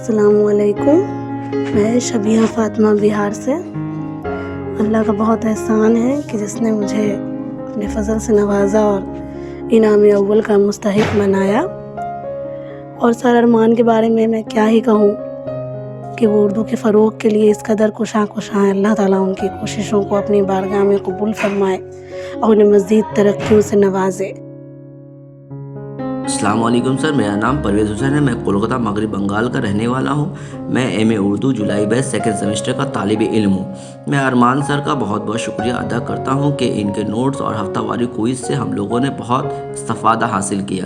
السلام علیکم. میں شبیہ فاطمہ بہار سے. اللہ کا بہت احسان ہے کہ جس نے مجھے اپنے فضل سے نوازا اور انعام اول کا مستحق بنایا. اور سر ارمان کے بارے میں کیا ہی کہوں کہ وہ اردو کے فروغ کے لیے اس قدر کوشاں ہیں. اللہ تعالیٰ ان کی کوششوں کو اپنی بارگاہ میں قبول فرمائے اور انہیں مزید ترقیوں سے نوازے. السلام علیکم سر، میرا نام پرویز حسین ہے. میں کولکتہ مغرب بنگال کا رہنے والا ہوں. میں ایم اے اردو جولائی بیچ سیکنڈ سیمسٹر کا طالب علم ہوں. میں ارمان سر کا بہت بہت شکریہ ادا کرتا ہوں کہ ان کے نوٹس اور ہفتہ واری کوئز سے ہم لوگوں نے بہت استفادہ حاصل کیا.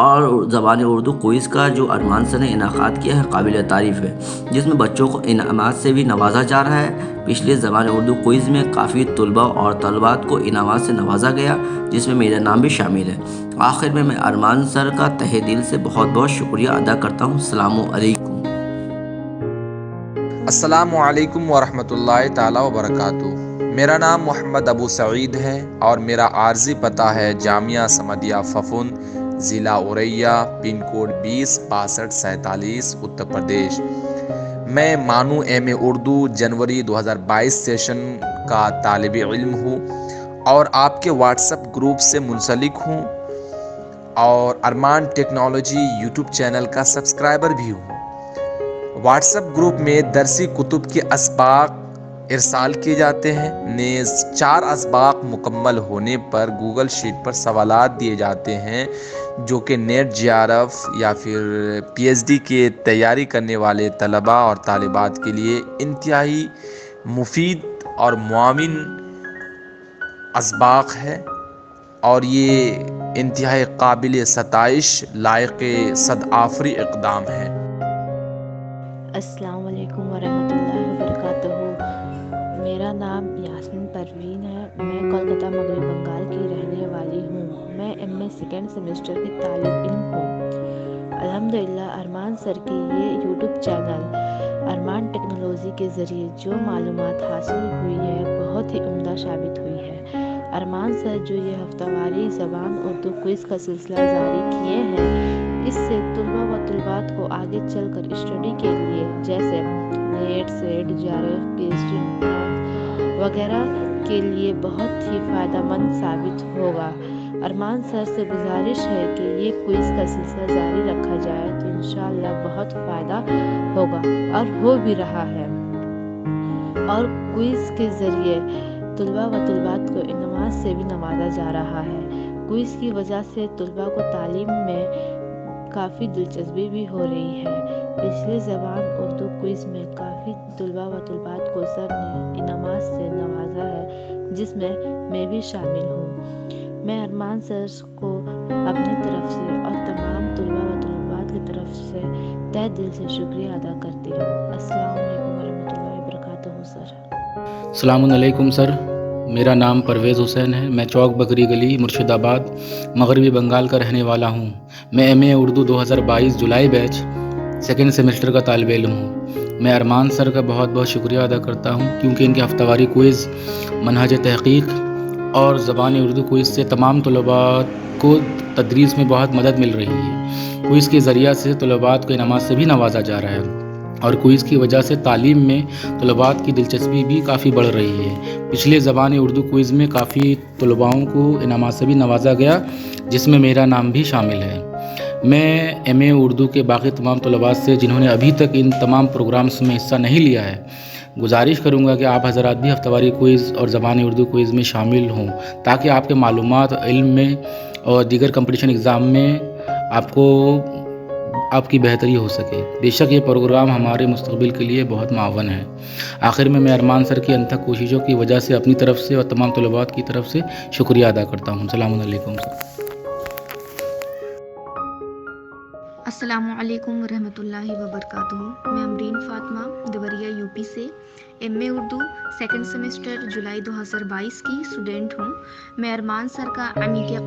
اور زبان اردو کوئز کا جو ارمان سر نے انعقاد کیا ہے قابل تعریف ہے، جس میں بچوں کو انعامات سے بھی نوازا جا رہا ہے. پچھلے زبان اردو کوئز میں کافی طلباء اور طالبات کو انعامات سے نوازا گیا، جس میں میرا نام بھی شامل ہے. آخر میں ارمان سر کا تہہ دل سے بہت بہت شکریہ ادا کرتا ہوں. السلام علیکم. السلام علیکم ورحمۃ اللہ تعالی وبرکاتہ. میرا نام محمد ابو سعید ہے اور میرا عارضی پتہ ہے جامعہ سمدیہ ففن، ضلع اوریا، پن کوڈ 206247، اتر پردیش. میں مانو ایم اے اردو جنوری 2022 سیشن کا طالب علم ہوں اور آپ کے واٹس ایپ گروپ سے منسلک ہوں اور ارمان ٹیکنالوجی یوٹیوب چینل کا سبسکرائبر بھی ہوں. واٹس ایپ گروپ میں درسی کتب کے اسباق ارسال کیے جاتے ہیں. نیز 4 اسباق مکمل ہونے پر گوگل شیٹ پر سوالات دیے جاتے ہیں جو کہ نیٹ جے آر ایف یا پھر پی ایچ ڈی کی تیاری کرنے والے طلباء اور طالبات کے لیے انتہائی مفید اور معاون اسباق ہے اور یہ انتہائی قابل ستائش لائق صد آفری اقدام ہے. السلام علیکم ورحمۃ اللہ وبرکاتہ. میرا نام یاسمین پروین ہے. میں کولکتہ مغرب بنگال کی رہنے والی ہوں. میں ایم اے سیکنڈ سیمسٹر کی طالب علم ہوں. الحمدللہ ارمان سر کی یہ یوٹیوب چینل ارمان ٹیکنالوجی کے ذریعے جو معلومات حاصل ہوئی ہے بہت ہی عمدہ ثابت ہوئی ہے. ارمان سر جو یہ ہفتہ واری زبان اردو کوئز کا سلسلہ جاری کیے ہیں، اس سے طلباء و طالبات کو آگے چل کر اسٹڈی کے لیے جیسے NET, SET, J R F, P H D وغیرہ کے لیے بہت ہی فائدہ مند ثابت ہوگا. ارمان سر سے گزارش ہے کہ یہ کوئز کا سلسلہ جاری رکھا جائے تو انشاءاللہ بہت فائدہ ہوگا اور ہو بھی رہا ہے. اور کوئز کے ذریعے طلباء و طالبات کو انعامات سے بھی نوازا جا رہا ہے. کوئز کی وجہ سے طلباء کو تعلیم میں کافی دلچسپی بھی ہو رہی ہے. پچھلے زبان اردو کوئز میں کافی طلباء و طالبات کو سر نے انعامات سے نوازا ہے، جس میں بھی شامل ہوں. میں ارمان سر کو اپنی طرف سے اور تمام طلباء و طالبات کی طرف سے تہہ دل سے شکریہ ادا کرتی ہوں. السلام علیکم ورحمۃ اللہ وبرکاتہ سر. السلام علیکم سر، میرا نام پرویز حسین ہے. میں چوک بکری گلی مرشد آباد مغربی بنگال کا رہنے والا ہوں. میں ایم اے اردو 2022 جولائی بیچ سیکنڈ سیمسٹر کا طالب علم ہوں. میں ارمان سر کا بہت بہت شکریہ ادا کرتا ہوں کیونکہ ان کے ہفتہ واری کوئز، منہج تحقیق اور زبان اردو کوئز سے تمام طلباء کو تدریس میں بہت مدد مل رہی ہے. کوئز کے ذریعہ سے طلباء کو انعامات سے بھی نوازا جا رہا ہے اور کوئز کی وجہ سے تعلیم میں طلباء کی دلچسپی بھی کافی بڑھ رہی ہے. پچھلے زبان اردو کوئز میں کافی طلباؤں کو انعامات سے بھی نوازا گیا، جس میں میرا نام بھی شامل ہے. میں ایم اے اردو کے باقی تمام طلباء سے جنہوں نے ابھی تک ان تمام پروگرامز میں حصہ نہیں لیا ہے گزارش کروں گا کہ آپ حضرات بھی ہفتہ واری کوئز اور زبان اردو کوئز میں شامل ہوں تاکہ آپ کے معلومات علم میں اور دیگر کمپٹیشن ایگزام میں آپ کی بہتری ہو سکے. بے شک یہ پروگرام ہمارے مستقبل کے لیے بہت معاون ہے. آخر میں ارمان سر کی انتھک کوششوں کی وجہ سے اپنی طرف سے اور تمام طلباء کی طرف سے شکریہ ادا کرتا ہوں. السلام علیکم سر. السلام علیکم ورحمۃ اللہ وبرکاتہ. میں امرین فاطمہ دیوریا یو پی سے ایم اے اردو سیکنڈ سیمسٹر جولائی 2022 کی اسٹوڈنٹ ہوں. میں ارمان سر کا عمیق